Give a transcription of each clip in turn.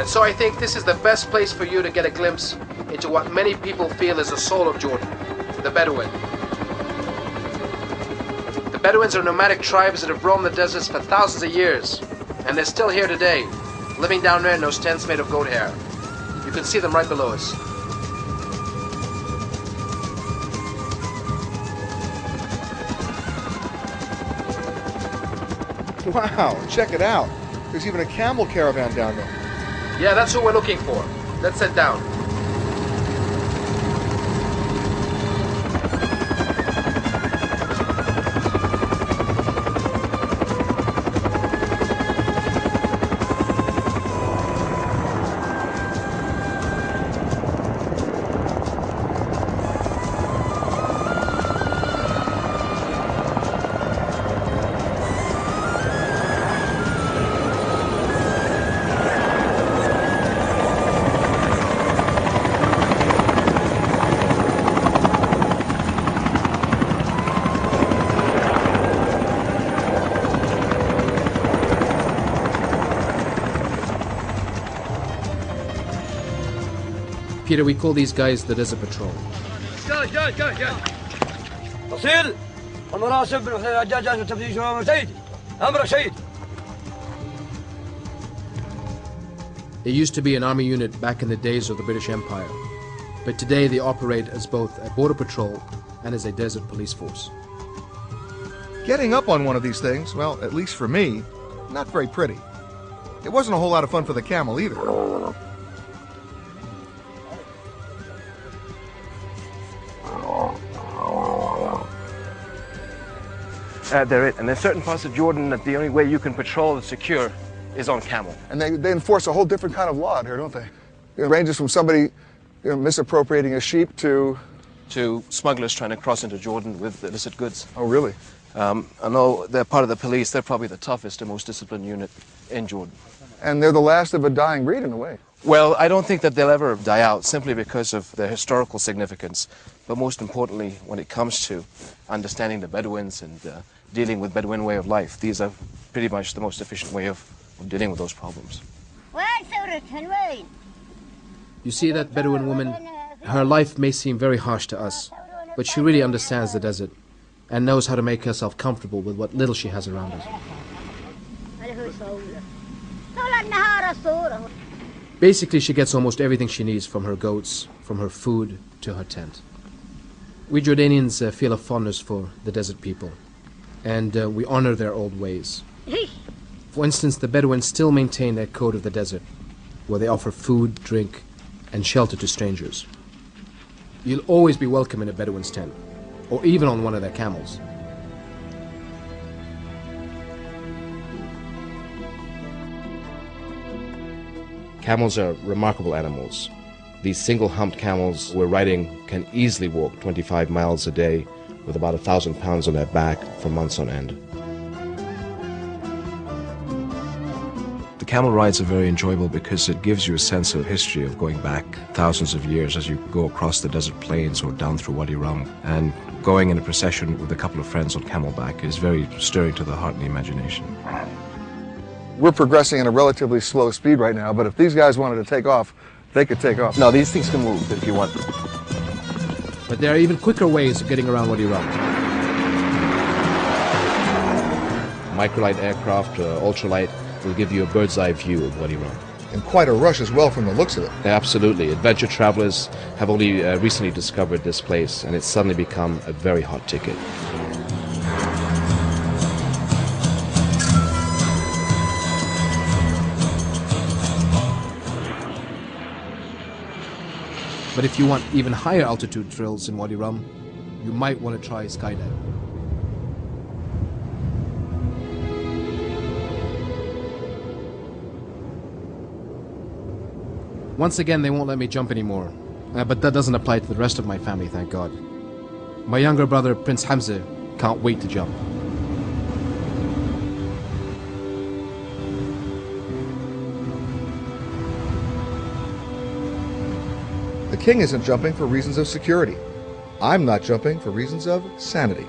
And so I think this is the best place for you to get a glimpse into what many people feel is the soul of Jordan, the Bedouin. The Bedouins are nomadic tribes that have roamed the deserts for thousands of years, and they're still here today, living down there in those tents made of goat hair. You can see them right below us. Wow, check it out. There's even a camel caravan down there. Yeah, that's what we're looking for. Let's head down. Peter, we call these guys the Desert Patrol. They used to be an army unit back in the days of the British Empire, but today they operate as both a border patrol and as a desert police force. Getting up on one of these things, well, at least for me, not very pretty. It wasn't a whole lot of fun for the camel either. They're it. And there's certain parts of Jordan that the only way you can patrol that's secure is on camel. And they enforce a whole different kind of law out here, don't they? It ranges from somebody misappropriating a sheep to smugglers trying to cross into Jordan with illicit goods. Oh, really? I know they're part of the police. They're probably the toughest and most disciplined unit in Jordan. And they're the last of a dying breed in a way. Well, I don't think that they'll ever die out simply because of their historical significance. But most importantly, when it comes to understanding the Bedouins and dealing with Bedouin way of life, these are pretty much the most efficient way of dealing with those problems. You see that Bedouin woman? Her life may seem very harsh to us, but she really understands the desert and knows how to make herself comfortable with what little she has around her. Basically, she gets almost everything she needs from her goats, from her food to her tent. We Jordanians feel a fondness for the desert people, and we honor their old ways. For instance, the Bedouins still maintain their code of the desert, where they offer food, drink, and shelter to strangers. You'll always be welcome in a Bedouin's tent, or even on one of their camels. Camels are remarkable animals. These single-humped camels we're riding can easily walk 25 miles a day with about 1,000 pounds on their back for months on end. The camel rides are very enjoyable because it gives you a sense of history of going back thousands of years as you go across the desert plains or down through Wadi Rum. And going in a procession with a couple of friends on camelback is very stirring to the heart and the imagination. We're progressing at a relatively slow speed right now, but if these guys wanted to take off, they could take off. No, these things can move if you want. But there are even quicker ways of getting around Wadi Rum. Microlight aircraft, ultralight, will give you a bird's eye view of Wadi Rum. And quite a rush as well from the looks of it. Absolutely. Adventure travelers have only recently discovered this place, and it's suddenly become a very hot ticket. But if you want even higher altitude thrills in Wadi Rum, you might want to try skydiving. Once again, they won't let me jump anymore. But that doesn't apply to the rest of my family, thank God. My younger brother, Prince Hamza, can't wait to jump. The king isn't jumping for reasons of security. I'm not jumping for reasons of sanity.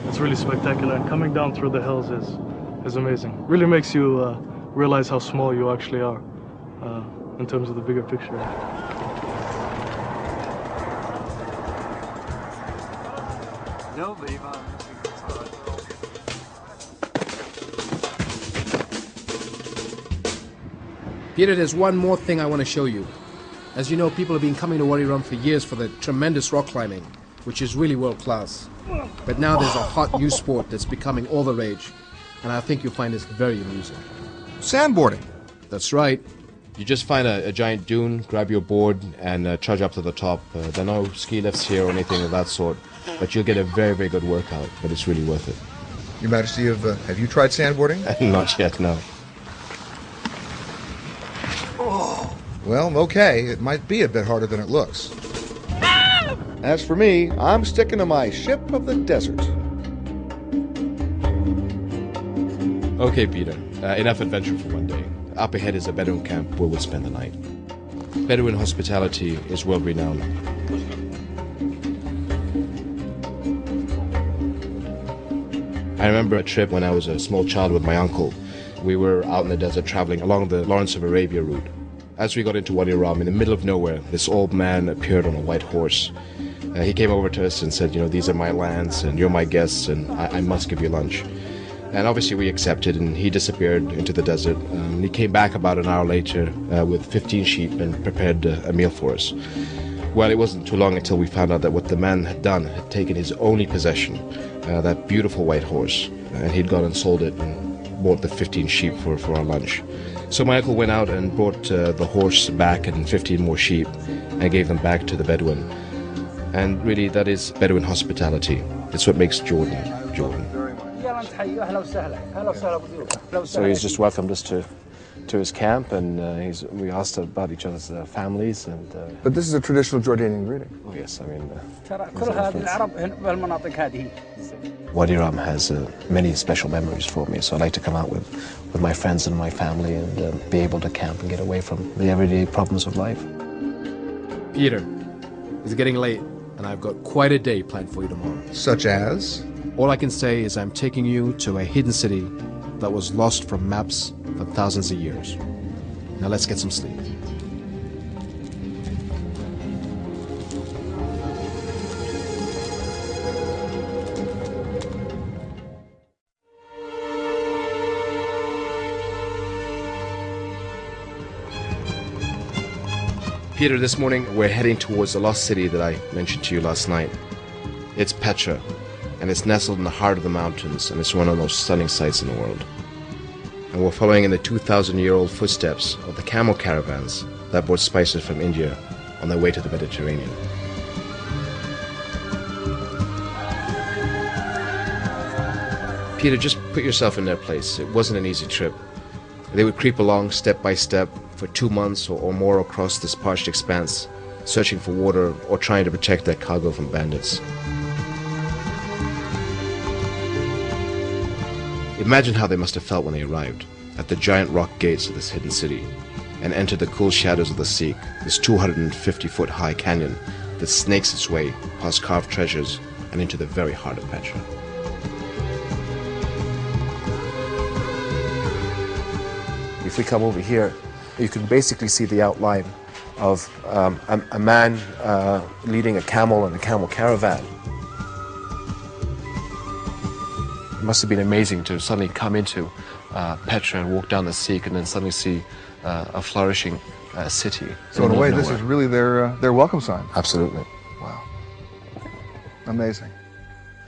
It's really spectacular, and coming down through the hills is amazing. Really makes you realize how small you actually are in terms of the bigger picture. Peter, there's one more thing I want to show you. As you know, people have been coming to Wadi Rum for years for the tremendous rock climbing, which is really world class. But now there's a hot new sport that's becoming all the rage, and I think you'll find this very amusing. Sandboarding. That's right. You just find a giant dune, grab your board, and trudge up to the top. There are no ski lifts here or anything of that sort, but you'll get a very, very good workout, but it's really worth it. Your Majesty, have you tried sandboarding? Not yet, no. Well, okay, it might be a bit harder than it looks. As for me, I'm sticking to my ship of the desert. Okay, Peter, enough adventure for one day. Up ahead is a Bedouin camp where we'll spend the night. Bedouin hospitality is world-renowned. I remember a trip when I was a small child with my uncle. We were out in the desert traveling along the Lawrence of Arabia route. As we got into Wadi Rum, in the middle of nowhere, this old man appeared on a white horse. He came over to us and said, these are my lands, and you're my guests, and I must give you lunch. And obviously we accepted, and he disappeared into the desert. He came back about an hour later with 15 sheep and prepared a meal for us. Well, it wasn't too long until we found out that what the man had done had taken his only possession, that beautiful white horse, and he'd gone and sold it and bought the 15 sheep for our lunch. So my uncle went out and brought the horse back and 15 more sheep and gave them back to the Bedouin. And really, that is Bedouin hospitality. It's what makes Jordan, Jordan. So he's just welcomed us to his camp, and we asked about each other's families. But this is a traditional Jordanian greeting. Oh yes, I mean, Wadi Rum has many special memories for me, so I like to come out with my friends and my family and be able to camp and get away from the everyday problems of life. Peter, it's getting late, and I've got quite a day planned for you tomorrow. Such as? All I can say is I'm taking you to a hidden city that was lost from maps for thousands of years. Now let's get some sleep. Peter, this morning we're heading towards the lost city that I mentioned to you last night. It's Petra, and it's nestled in the heart of the mountains, and it's one of the most stunning sights in the world. And we're following in the 2,000-year-old footsteps of the camel caravans that brought spices from India on their way to the Mediterranean. Peter, just put yourself in their place. It wasn't an easy trip. They would creep along step by step for 2 months or more across this parched expanse, searching for water or trying to protect their cargo from bandits. Imagine how they must have felt when they arrived at the giant rock gates of this hidden city and entered the cool shadows of the Siq, this 250-foot high canyon that snakes its way past carved treasures and into the very heart of Petra. If we come over here, you can basically see the outline of a man leading a camel and a camel caravan. It must have been amazing to suddenly come into Petra and walk down the Siq and then suddenly see a flourishing city. So in a way, this is really their welcome sign. Absolutely. Wow. Amazing.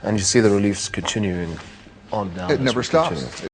And you see the reliefs continuing on down. It never stops.